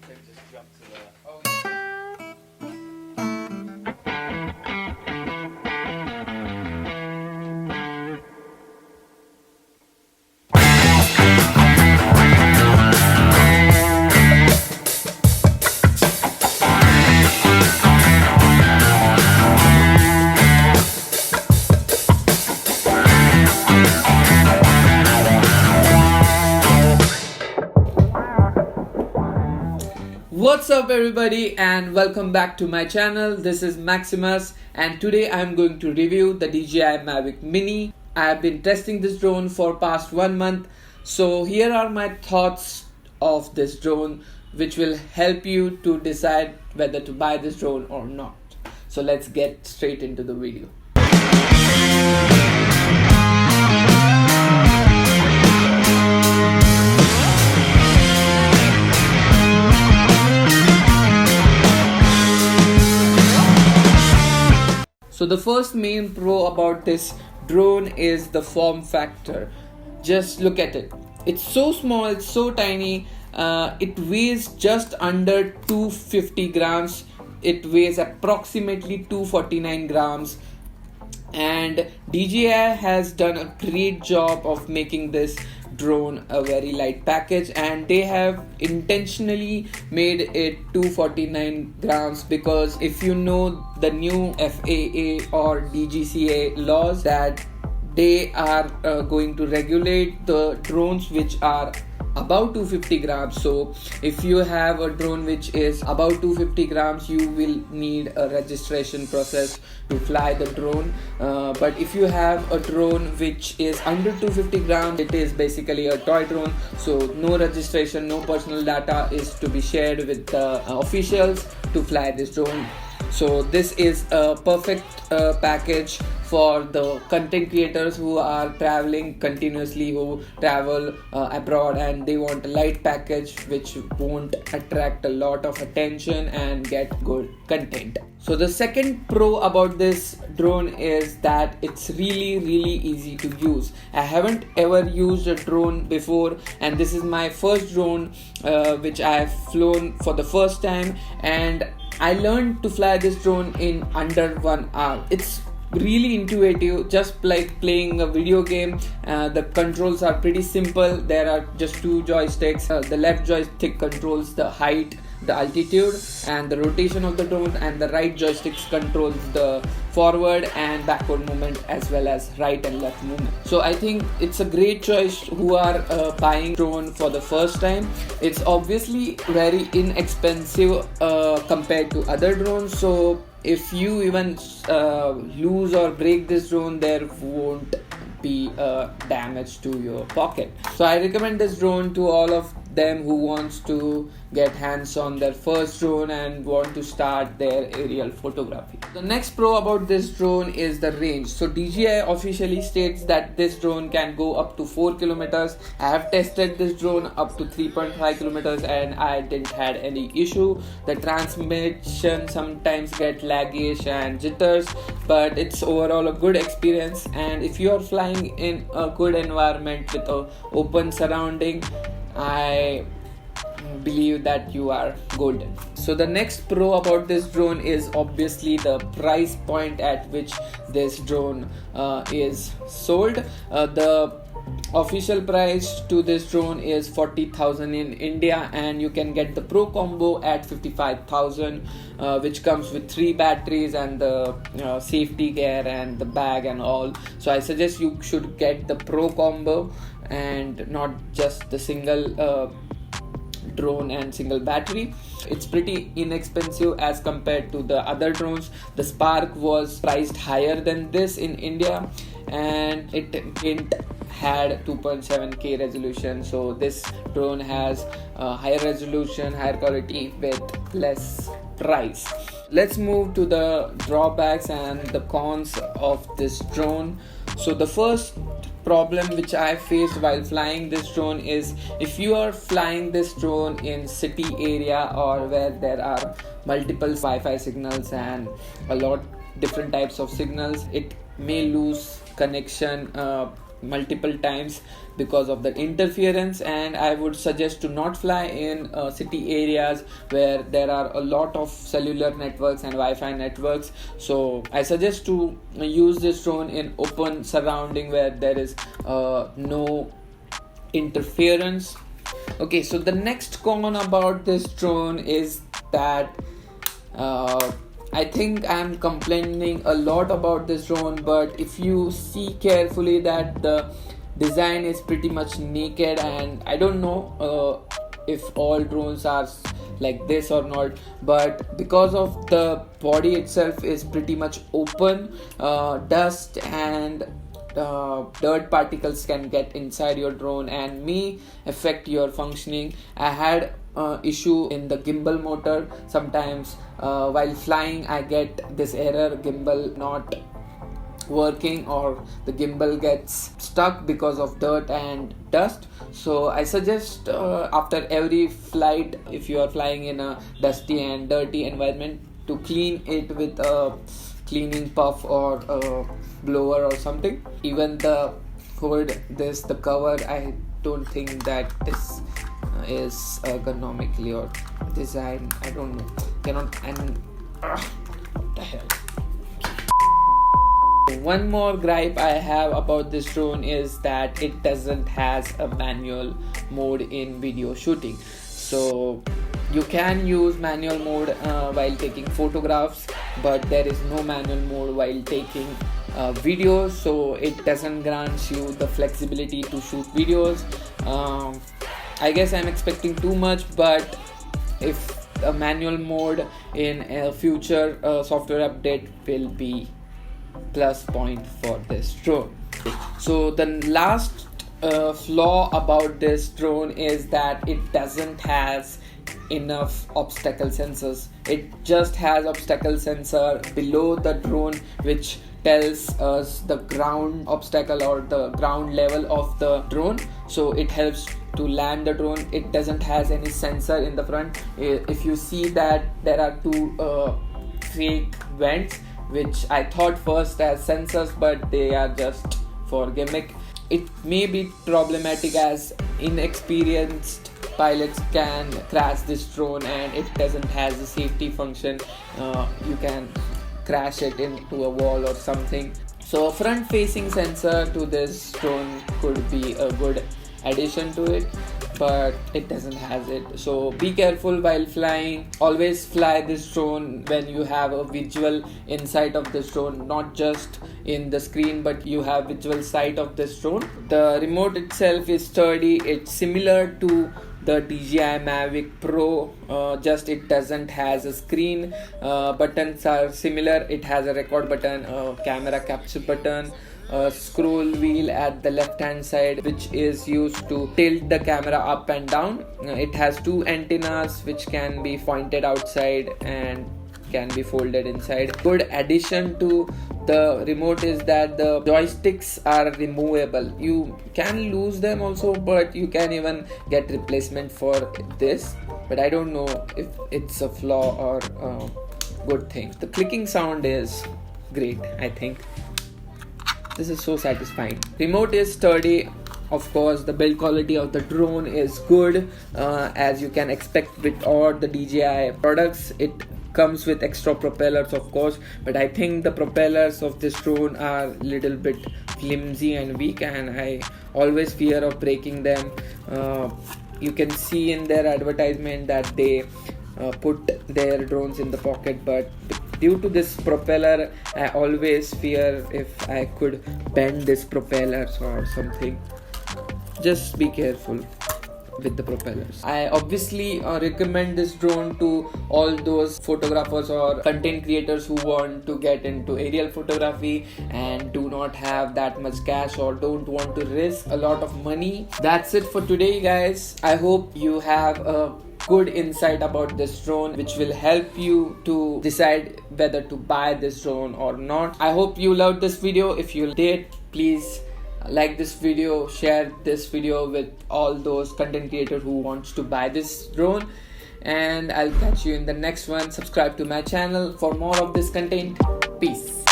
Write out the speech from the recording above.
can just jump to the... Oh, What's up everybody and welcome back to my channel. This is Maximus and today I am going to review the DJI Mavic Mini. I have been testing this drone for past 1 month. So here are my thoughts of this drone which will help you to decide whether to buy this drone or not. So let's get straight into the video. So the first main pro about this drone is the form factor. Just look at it. It's so small, it's so tiny. It weighs just under 250 grams. It weighs approximately 249 grams. And DJI has done a great job of making this drone a very light package, and they have intentionally made it 249 grams because if you know the new FAA or DGCA laws that they are going to regulate the drones which are about 250 grams. So if you have a drone which is about 250 grams, you will need a registration process to fly the drone. But if you have a drone which is under 250 grams, it is basically a toy drone. So no registration, no personal data is to be shared with the officials to fly this drone. So this is a perfect package for the content creators who are traveling continuously, who travel abroad, and they want a light package which won't attract a lot of attention and get good content. So the second pro about this drone is that it's really easy to use. I haven't ever used a drone before, and this is my first drone which I have flown for the first time, and I learned to fly this drone in under 1 hour. It's really intuitive, just like playing a video game. The controls are pretty simple. There are just two joysticks. The left joystick controls the height, the altitude and the rotation of the drone, and the right joystick controls the forward and backward movement as well as right and left movement. So I think it's a great choice who are buying drone for the first time. It's obviously very inexpensive compared to other drones, so if you even lose or break this drone, there won't be damage to your pocket. So I recommend this drone to all of them who wants to get hands on their first drone and want to start their aerial photography. The next pro about this drone is the range. So DJI officially states that this drone can go up to 4 kilometers. I have tested this drone up to 3.5 kilometers and I didn't had any issue. The transmission sometimes get laggish and jitters, but it's overall a good experience. And if you are flying in a good environment with a open surrounding, I believe that you are golden. So the next pro about this drone is obviously the price point at which this drone is sold. The official price to this drone is 40,000 in India, and you can get the pro combo at 55,000, which comes with 3 batteries and the safety gear and the bag and all. So I suggest you should get the pro combo and not just the single drone and single battery. It's pretty inexpensive as compared to the other drones. The Spark was priced higher than this in India, and it didn't had 2.7K resolution. So this drone has higher resolution, higher quality with less price. Let's move to the drawbacks and the cons of this drone. So the first problem which I faced while flying this drone is if you are flying this drone in city area or where there are multiple Wi-Fi signals and a lot different types of signals, it may lose connection multiple times because of the interference, and I would suggest to not fly in city areas where there are a lot of cellular networks and Wi-Fi networks. So I suggest to use this drone in open surrounding where there is no interference. Okay, so the next con about this drone is that I think I'm complaining a lot about this drone, but if you see carefully that the design is pretty much naked, and I don't know if all drones are like this or not, but because of the body itself is pretty much open, dust and dirt particles can get inside your drone and may affect your functioning. I had issue in the gimbal motor. Sometimes while flying I get this error, gimbal not working, or the gimbal gets stuck because of dirt and dust. So I suggest after every flight, if you are flying in a dusty and dirty environment, to clean it with a cleaning puff or a blower or something. Even the hood, the cover, I don't think that this is ergonomically or design, I don't know, cannot, and what the hell. One more gripe I have about this drone is that it doesn't has a manual mode in video shooting. So you can use manual mode while taking photographs, but there is no manual mode while taking videos, so it doesn't grant you the flexibility to shoot videos. I guess I'm expecting too much, but if a manual mode in a future software update will be plus point for this drone. So the last flaw about this drone is that it doesn't has enough obstacle sensors. It just has obstacle sensor below the drone which tells us the ground obstacle or the ground level of the drone, so it helps to land the drone. It doesn't has any sensor in the front. If you see that there are two fake vents which I thought first as sensors, but they are just for gimmick. It may be problematic as inexperienced pilots can crash this drone, and it doesn't has a safety function. You can crash it into a wall or something. So a front facing sensor to this drone could be a good addition to it, but it doesn't has it. So be careful while flying. Always fly this drone when you have a visual insight of this drone, not just in the screen, but you have visual sight of this drone. The remote itself is sturdy. It's similar to the DJI Mavic Pro, just it doesn't has a screen. Buttons are similar. It has a record button, a camera capture button, a scroll wheel at the left hand side which is used to tilt the camera up and down. It has two antennas which can be pointed outside and can be folded inside. Good addition to the remote is that the joysticks are removable. You can lose them also, but you can even get replacement for this, but I don't know if it's a flaw or a good thing. The clicking sound is great. I think this is so satisfying. Remote is sturdy. Of course, the build quality of the drone is good, as you can expect with all the DJI products. It comes with extra propellers, of course, but I think the propellers of this drone are little bit flimsy and weak, and I always fear of breaking them. You can see in their advertisement that they put their drones in the pocket, but due to this propeller, I always fear if I could bend this propellers or something. Just be careful with the propellers. I obviously recommend this drone to all those photographers or content creators who want to get into aerial photography and do not have that much cash or don't want to risk a lot of money. That's it for today, guys. I hope you have a good insight about this drone which will help you to decide whether to buy this drone or not. I hope you loved this video. If you did, please like this video, share this video with all those content creators who wants to buy this drone, and I'll catch you in the next one. Subscribe to my channel for more of this content. Peace.